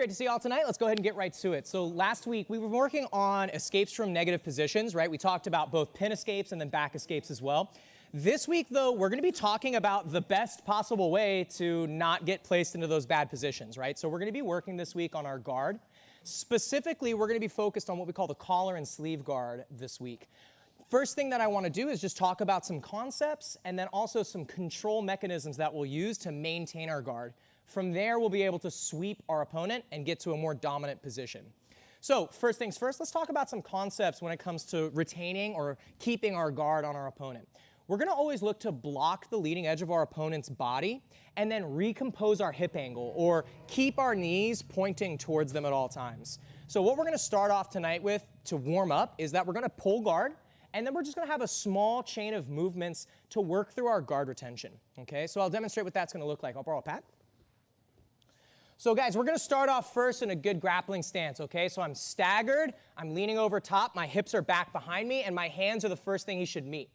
great to see you all tonight. Let's go ahead and get right to it. So last week, we were working on escapes from negative positions, right? We talked about both pin escapes and then back escapes as well. This week, though, we're going to be talking about the best possible way to not get placed into those bad positions, right? So we're going to be working this week on our guard. Specifically, we're going to be focused on what we call the collar and sleeve guard this week. First thing that I want to do is just talk about some concepts and then also some control mechanisms that we'll use to maintain our guard. From there, we'll be able to sweep our opponent and get to a more dominant position. So first things first, let's talk about some concepts when it comes to retaining or keeping our guard on our opponent. We're going to always look to block the leading edge of our opponent's body and then recompose our hip angle or keep our knees pointing towards them at all times. So what we're going to start off tonight with to warm up is that we're going to pull guard, and then we're just going to have a small chain of movements to work through our guard retention. Okay, so I'll demonstrate what that's going to look like. I'll borrow a pad. So guys, we're going to start off first in a good grappling stance, okay? So I'm staggered, I'm leaning over top, my hips are back behind me, and my hands are the first thing he should meet.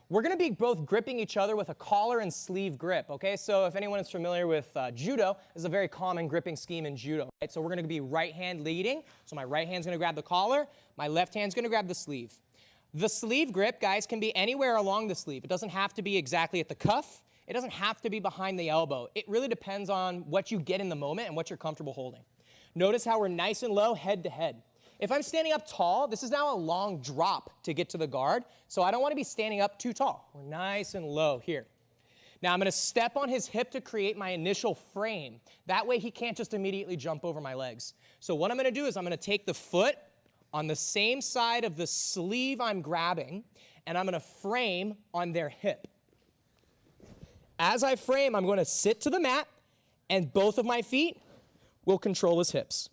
We're going to be both gripping each other with a collar and sleeve grip, okay? So if anyone is familiar with judo, this is a very common gripping scheme in judo, right? So we're going to be right hand leading, so my right hand's going to grab the collar, my left hand's going to grab the sleeve. The sleeve grip, guys, can be anywhere along the sleeve. It doesn't have to be exactly at the cuff. It doesn't have to be behind the elbow. It really depends on what you get in the moment and what you're comfortable holding. Notice how we're nice and low, head to head. If I'm standing up tall, this is now a long drop to get to the guard, so I don't want to be standing up too tall. We're nice and low here. Now I'm going to step on his hip to create my initial frame. That way he can't just immediately jump over my legs. So what I'm going to do is I'm going to take the foot on the same side of the sleeve I'm grabbing, and I'm going to frame on their hip. As I frame, I'm going to sit to the mat, and both of my feet will control his hips.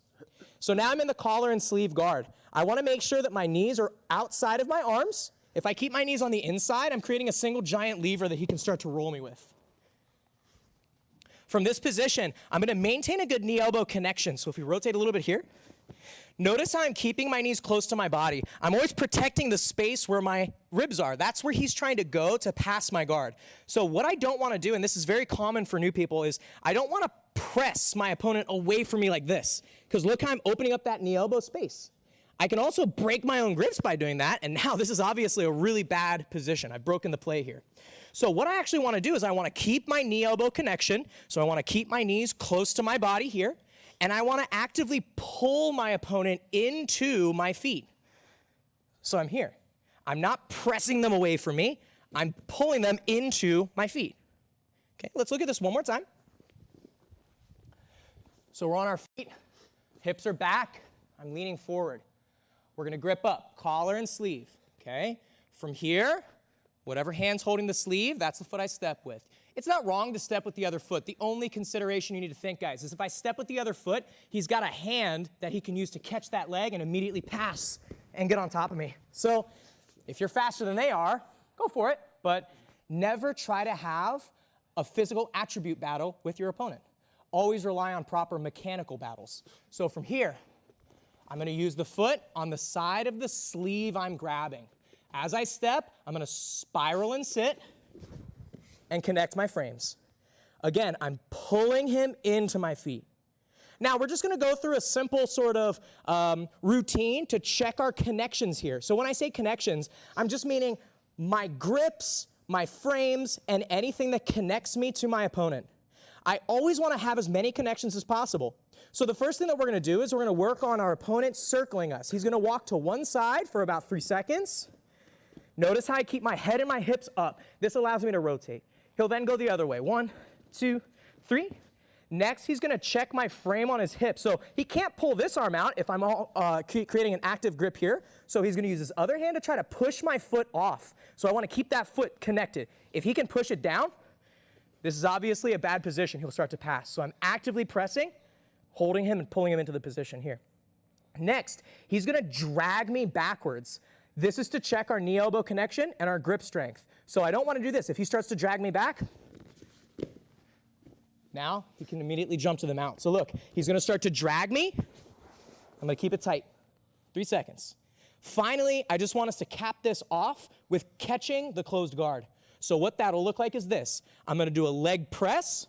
So now I'm in the collar and sleeve guard. I want to make sure that my knees are outside of my arms. If I keep my knees on the inside, I'm creating a single giant lever that he can start to roll me with. From this position, I'm going to maintain a good knee-elbow connection. So if we rotate a little bit here, notice how I'm keeping my knees close to my body. I'm always protecting the space where my ribs are. That's where he's trying to go to pass my guard. So what I don't want to do, and this is very common for new people, is I don't want to press my opponent away from me like this. Because look how I'm opening up that knee-elbow space. I can also break my own grips by doing that, and now this is obviously a really bad position. I've broken the play here. So what I actually want to do is I want to keep my knee-elbow connection. So I want to keep my knees close to my body here. And I want to actively pull my opponent into my feet. So I'm here. I'm not pressing them away from me. I'm pulling them into my feet. Okay, let's look at this one more time. So we're on our feet. Hips are back. I'm leaning forward. We're going to grip up, collar and sleeve. Okay? From here, whatever hand's holding the sleeve, that's the foot I step with. It's not wrong to step with the other foot. The only consideration you need to think, guys, is if I step with the other foot, he's got a hand that he can use to catch that leg and immediately pass and get on top of me. So if you're faster than they are, go for it, but never try to have a physical attribute battle with your opponent. Always rely on proper mechanical battles. So from here, I'm going to use the foot on the side of the sleeve I'm grabbing. As I step, I'm going to spiral and sit and connect my frames. Again, I'm pulling him into my feet. Now, we're just going to go through a simple sort of routine to check our connections here. So when I say connections, I'm just meaning my grips, my frames, and anything that connects me to my opponent. I always want to have as many connections as possible. So the first thing that we're going to do is we're going to work on our opponent circling us. He's going to walk to one side for about 3 seconds. Notice how I keep my head and my hips up. This allows me to rotate. He'll then go the other way. 1, 2, 3. Next, he's going to check my frame on his hip. So he can't pull this arm out if I'm creating an active grip here. So he's going to use his other hand to try to push my foot off. So I want to keep that foot connected. If he can push it down, this is obviously a bad position. He'll start to pass. So I'm actively pressing, holding him and pulling him into the position here. Next, he's going to drag me backwards. This is to check our knee-elbow connection and our grip strength. So I don't want to do this. If he starts to drag me back, now he can immediately jump to the mount. So look, he's going to start to drag me. I'm going to keep it tight. 3 seconds. Finally, I just want us to cap this off with catching the closed guard. So what that'll look like is this. I'm going to do a leg press,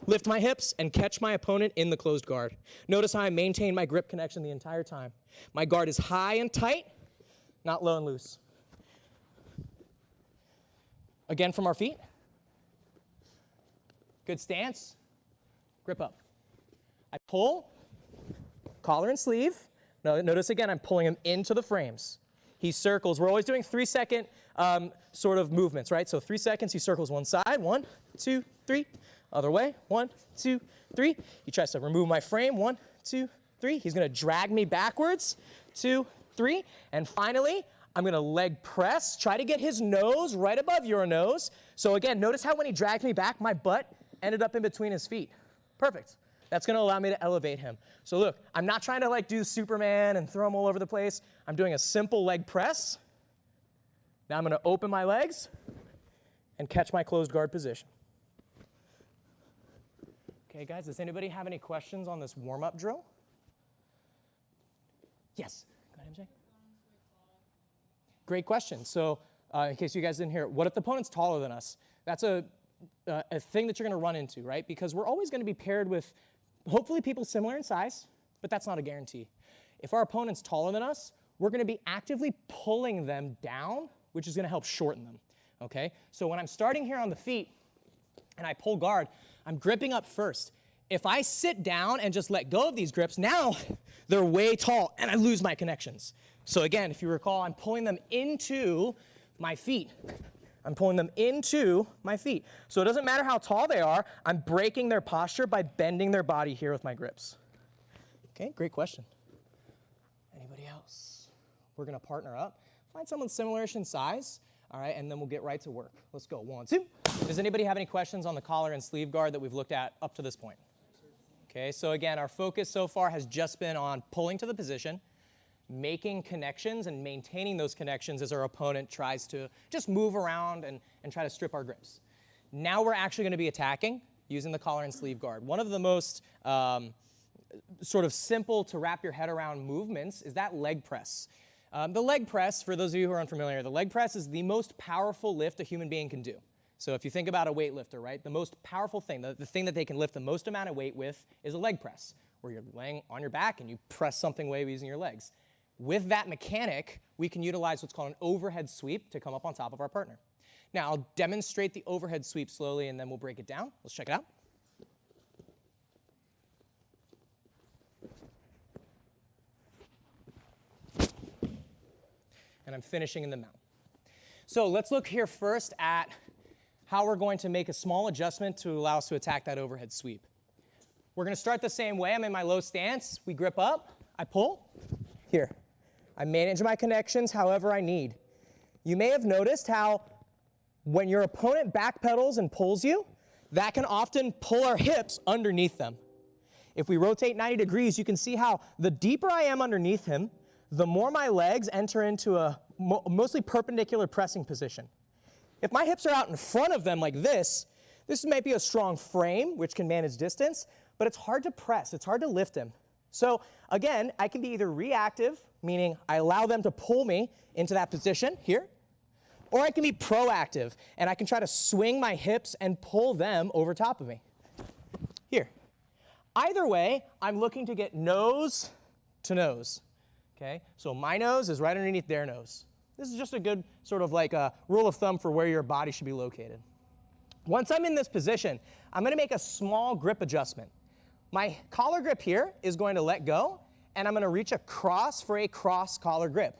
lift my hips, and catch my opponent in the closed guard. Notice how I maintain my grip connection the entire time. My guard is high and tight, not low and loose. Again from our feet. Good stance. Grip up. I pull, collar and sleeve. Notice again, I'm pulling him into the frames. He circles. We're always doing 3-second sort of movements, right? So 3 seconds, he circles one side. 1, 2, 3. Other way. 1, 2, 3. He tries to remove my frame. 1, 2, 3. He's going to drag me backwards. 2, 3. And finally, I'm going to leg press. Try to get his nose right above your nose. So again, notice how when he dragged me back, my butt ended up in between his feet. Perfect. That's going to allow me to elevate him. So look, I'm not trying to like do Superman and throw him all over the place. I'm doing a simple leg press. Now I'm going to open my legs and catch my closed guard position. Okay, guys, does anybody have any questions on this warm-up drill? Yes. Go ahead, MJ. Great question. So in case you guys didn't hear it, what if the opponent's taller than us? That's a thing that you're going to run into, right? Because we're always going to be paired with hopefully people similar in size, but that's not a guarantee. If our opponent's taller than us, we're going to be actively pulling them down, which is going to help shorten them, okay? So when I'm starting here on the feet and I pull guard, I'm gripping up first. If I sit down and just let go of these grips, now they're way tall and I lose my connections. So again, if you recall, I'm pulling them into my feet. I'm pulling them into my feet. So it doesn't matter how tall they are, I'm breaking their posture by bending their body here with my grips. Okay, great question. Anybody else? We're gonna partner up, find someone similar-ish in size, all right, and then we'll get right to work. Let's go, 1, 2. Does anybody have any questions on the collar and sleeve guard that we've looked at up to this point? Okay, so again, our focus so far has just been on pulling to the position, making connections and maintaining those connections as our opponent tries to just move around and try to strip our grips. Now we're actually going to be attacking using the collar and sleeve guard. One of the most sort of simple to wrap your head around movements is that leg press. The leg press, for those of you who are unfamiliar, the leg press is the most powerful lift a human being can do. So if you think about a weightlifter, right, the most powerful thing, the thing that they can lift the most amount of weight with is a leg press, where you're laying on your back and you press something away using your legs. With that mechanic, we can utilize what's called an overhead sweep to come up on top of our partner. Now, I'll demonstrate the overhead sweep slowly, and then we'll break it down. Let's check it out. And I'm finishing in the mount. So let's look here first at how we're going to make a small adjustment to allow us to attack that overhead sweep. We're going to start the same way. I'm in my low stance. We grip up. I pull. Here. I manage my connections however I need. You may have noticed how when your opponent backpedals and pulls you, that can often pull our hips underneath them. If we rotate 90 degrees, you can see how the deeper I am underneath him, the more my legs enter into a mostly perpendicular pressing position. If my hips are out in front of them like this might be a strong frame, which can manage distance, but it's hard to press, it's hard to lift him. So again, I can be either reactive, meaning I allow them to pull me into that position here, or I can be proactive, and I can try to swing my hips and pull them over top of me. Here. Either way, I'm looking to get nose to nose. Okay? So my nose is right underneath their nose. This is just a good sort of like a rule of thumb for where your body should be located. Once I'm in this position, I'm going to make a small grip adjustment. My collar grip here is going to let go, and I'm going to reach across for a cross collar grip.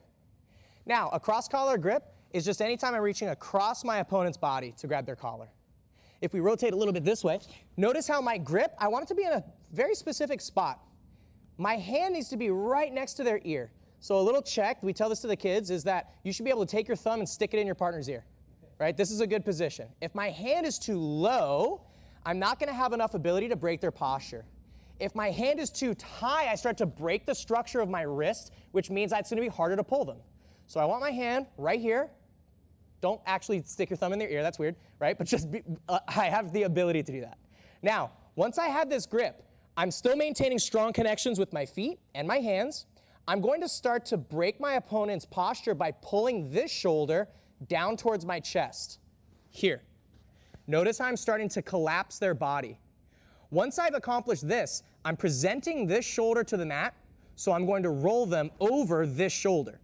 Now, a cross collar grip is just anytime I'm reaching across my opponent's body to grab their collar. If we rotate a little bit this way, notice how my grip, I want it to be in a very specific spot. My hand needs to be right next to their ear. So a little check, we tell this to the kids, is that you should be able to take your thumb and stick it in your partner's ear. Right? This is a good position. If my hand is too low, I'm not going to have enough ability to break their posture. If my hand is too high, I start to break the structure of my wrist, which means it's going to be harder to pull them. So I want my hand right here. Don't actually stick your thumb in their ear, that's weird, right? But just I have the ability to do that. Now, once I have this grip, I'm still maintaining strong connections with my feet and my hands. I'm going to start to break my opponent's posture by pulling this shoulder down towards my chest. Here. Notice how I'm starting to collapse their body. Once I've accomplished this, I'm presenting this shoulder to the mat, so I'm going to roll them over this shoulder.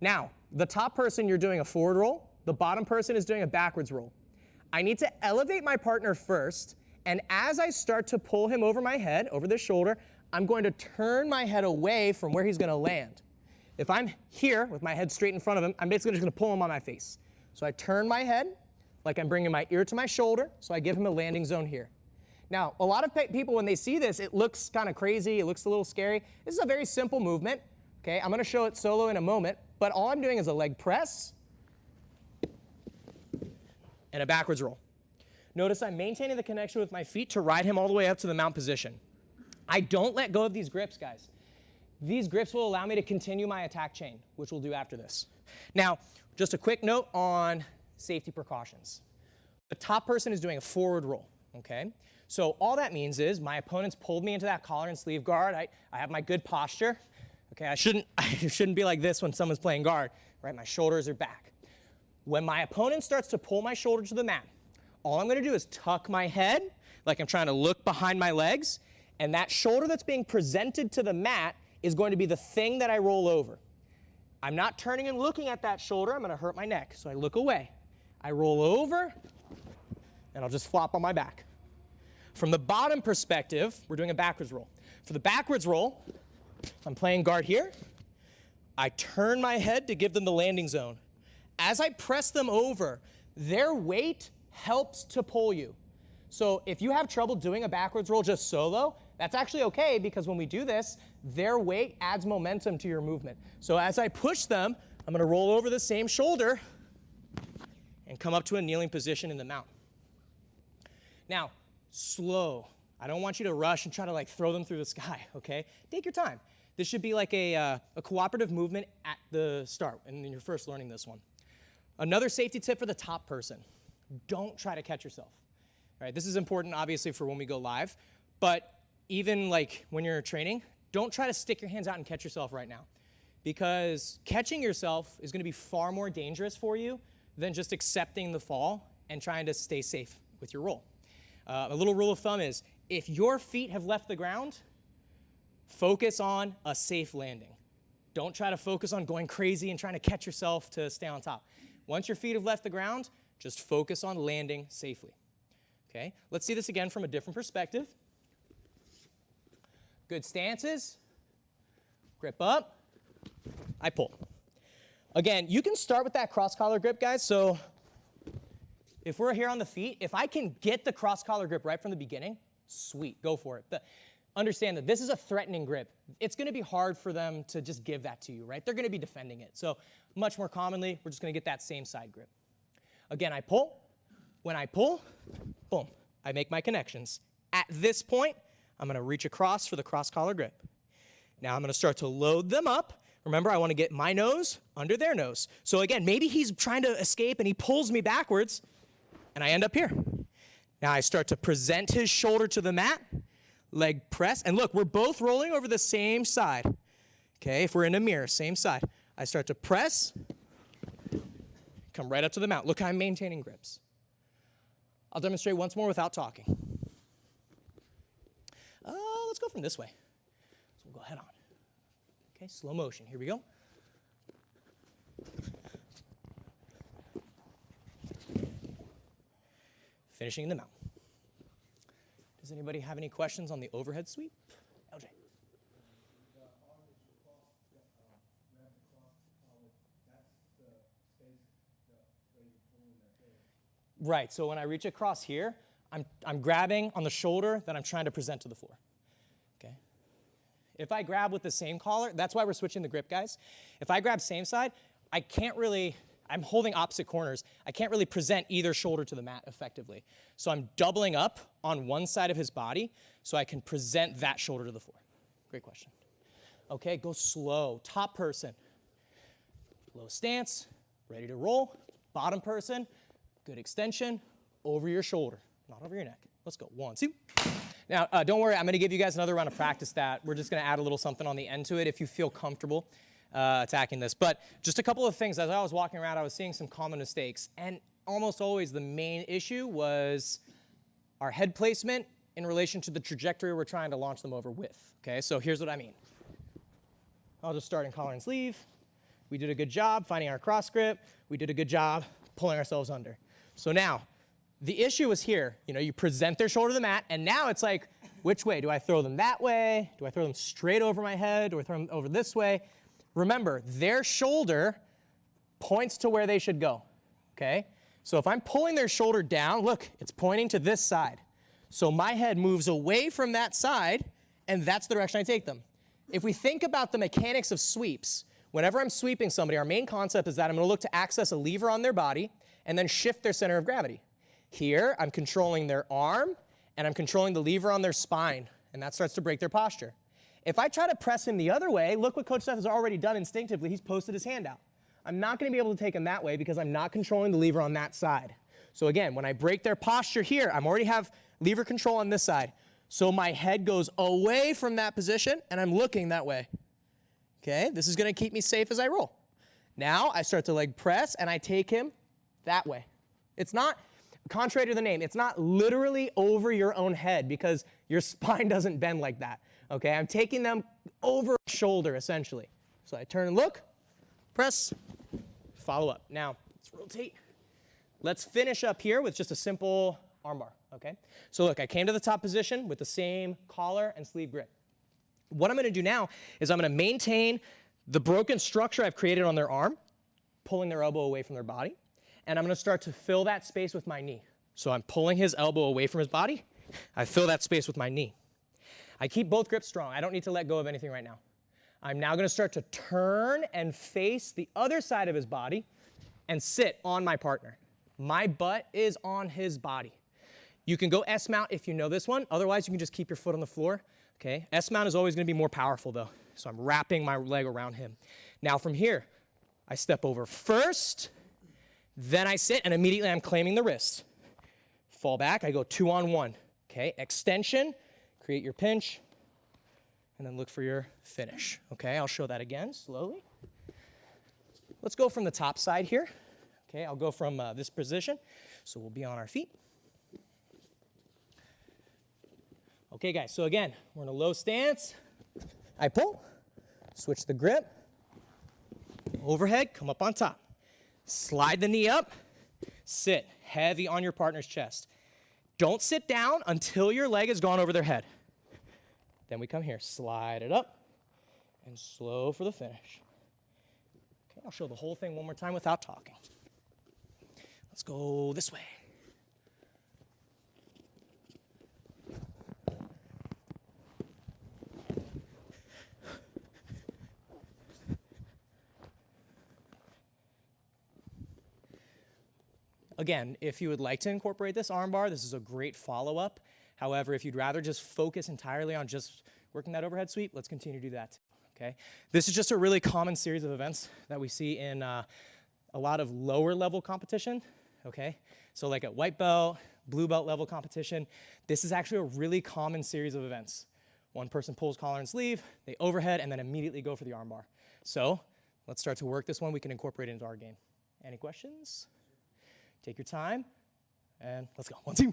Now, the top person, you're doing a forward roll. The bottom person is doing a backwards roll. I need to elevate my partner first, and as I start to pull him over my head, over this shoulder, I'm going to turn my head away from where he's going to land. If I'm here with my head straight in front of him, I'm basically just going to pull him on my face. So I turn my head like I'm bringing my ear to my shoulder, so I give him a landing zone here. Now, a lot of people, when they see this, it looks kind of crazy, it looks a little scary. This is a very simple movement. Okay, I'm going to show it solo in a moment, but all I'm doing is a leg press and a backwards roll. Notice I'm maintaining the connection with my feet to ride him all the way up to the mount position. I don't let go of these grips, guys. These grips will allow me to continue my attack chain, which we'll do after this. Now, just a quick note on safety precautions. The top person is doing a forward roll, okay? So all that means is my opponent's pulled me into that collar and sleeve guard. I have my good posture. Okay, I shouldn't be like this when someone's playing guard, right? My shoulders are back. When my opponent starts to pull my shoulder to the mat, all I'm going to do is tuck my head, like I'm trying to look behind my legs, and that shoulder that's being presented to the mat is going to be the thing that I roll over. I'm not turning and looking at that shoulder. I'm going to hurt my neck, so I look away. I roll over, and I'll just flop on my back. From the bottom perspective, we're doing a backwards roll. For the backwards roll, I'm playing guard here. I turn my head to give them the landing zone. As I press them over, their weight helps to pull you. So if you have trouble doing a backwards roll just solo, that's actually okay, because when we do this, their weight adds momentum to your movement. So as I push them, I'm going to roll over the same shoulder and come up to a kneeling position in the mount. Now, slow. I don't want you to rush and try to throw them through the sky, okay? Take your time. This should be like a cooperative movement at the start, and then you're first learning this one. Another safety tip for the top person: don't try to catch yourself. All right, this is important, obviously, for when we go live, but even when you're training, don't try to stick your hands out and catch yourself right now, because catching yourself is going to be far more dangerous for you than just accepting the fall and trying to stay safe with your roll. A little rule of thumb is, if your feet have left the ground, focus on a safe landing. Don't try to focus on going crazy and trying to catch yourself to stay on top. Once your feet have left the ground, just focus on landing safely. Okay, let's see this again from a different perspective. Good stances, grip up, I pull. Again, you can start with that cross collar grip, guys. So if we're here on the feet, if I can get the cross collar grip right from the beginning, sweet, go for it. But understand that this is a threatening grip. It's going to be hard for them to just give that to you, right? They're going to be defending it. So much more commonly, we're just going to get that same side grip. Again, I pull. When I pull, boom, I make my connections. At this point, I'm going to reach across for the cross collar grip. Now I'm going to start to load them up. Remember, I want to get my nose under their nose. So again, maybe he's trying to escape and he pulls me backwards, and I end up here. Now I start to present his shoulder to the mat, leg press, and look, we're both rolling over the same side. Okay, if we're in a mirror, same side. I start to press, come right up to the mount. Look how I'm maintaining grips. I'll demonstrate once more without talking. Let's go from this way. So we'll go head on. Okay, slow motion. Here we go. Finishing in the mount. Does anybody have any questions on the overhead sweep? LJ. Right, so when I reach across here, I'm grabbing on the shoulder that I'm trying to present to the floor. Okay. If I grab with the same collar, that's why we're switching the grip, guys. If I grab same side, I can't really, I'm holding opposite corners. I can't really present either shoulder to the mat effectively. So I'm doubling up on one side of his body so I can present that shoulder to the floor. Great question. Okay, go slow. Top person. Low stance, ready to roll. Bottom person, good extension, over your shoulder, not over your neck. Let's go, 1, 2. Now, don't worry, I'm gonna give you guys another round of practice that. We're just gonna add a little something on the end to it if you feel comfortable attacking this. But just a couple of things. As I was walking around, I was seeing some common mistakes. And almost always the main issue was our head placement in relation to the trajectory we're trying to launch them over with. Okay, so here's what I mean. I'll just start in collar and sleeve. We did a good job finding our cross grip. We did a good job pulling ourselves under. So now, the issue is here. You know, you present their shoulder to the mat, and now it's like, which way? Do I throw them that way? Do I throw them straight over my head? Do I throw them over this way? Remember, their shoulder points to where they should go, okay? So if I'm pulling their shoulder down, look, it's pointing to this side. So my head moves away from that side, and that's the direction I take them. If we think about the mechanics of sweeps, whenever I'm sweeping somebody, our main concept is that I'm going to look to access a lever on their body and then shift their center of gravity. Here, I'm controlling their arm, and I'm controlling the lever on their spine, and that starts to break their posture. If I try to press him the other way, look what Coach Seth has already done instinctively. He's posted his hand out. I'm not going to be able to take him that way because I'm not controlling the lever on that side. So again, when I break their posture here, I already have lever control on this side. So my head goes away from that position, and I'm looking that way. Okay, this is going to keep me safe as I roll. Now I start to leg press, and I take him that way. It's not, contrary to the name, it's not literally over your own head because your spine doesn't bend like that. Okay, I'm taking them over shoulder, essentially. So I turn and look, press, follow up. Now, let's rotate. Let's finish up here with just a simple armbar, okay? So look, I came to the top position with the same collar and sleeve grip. What I'm going to do now is I'm going to maintain the broken structure I've created on their arm, pulling their elbow away from their body, and I'm going to start to fill that space with my knee. So I'm pulling his elbow away from his body. I fill that space with my knee. I keep both grips strong. I don't need to let go of anything right now. I'm now going to start to turn and face the other side of his body and sit on my partner. My butt is on his body. You can go S-mount if you know this one. Otherwise, you can just keep your foot on the floor. Okay? S-mount is always going to be more powerful, though. So I'm wrapping my leg around him. Now from here, I step over first, then I sit, and immediately I'm claiming the wrist. Fall back, I go 2-on-1. Okay? Extension, create your pinch, and then look for your finish. Okay? I'll show that again slowly. Let's go from the top side here. Okay? I'll go from this position. So we'll be on our feet. Okay, guys, so again, we're in a low stance. I pull, switch the grip, overhead, come up on top. Slide the knee up, sit heavy on your partner's chest. Don't sit down until your leg has gone over their head. Then we come here, slide it up, and slow for the finish. Okay, I'll show the whole thing one more time without talking. Let's go this way. Again, if you would like to incorporate this armbar, this is a great follow-up. However, if you'd rather just focus entirely on just working that overhead sweep, let's continue to do that, okay? This is just a really common series of events that we see in a lot of lower level competition, okay? So like at white belt, blue belt level competition, this is actually a really common series of events. One person pulls collar and sleeve, they overhead, and then immediately go for the armbar. So let's start to work this one. We can incorporate it into our game. Any questions? Take your time, and let's go. 1, 2.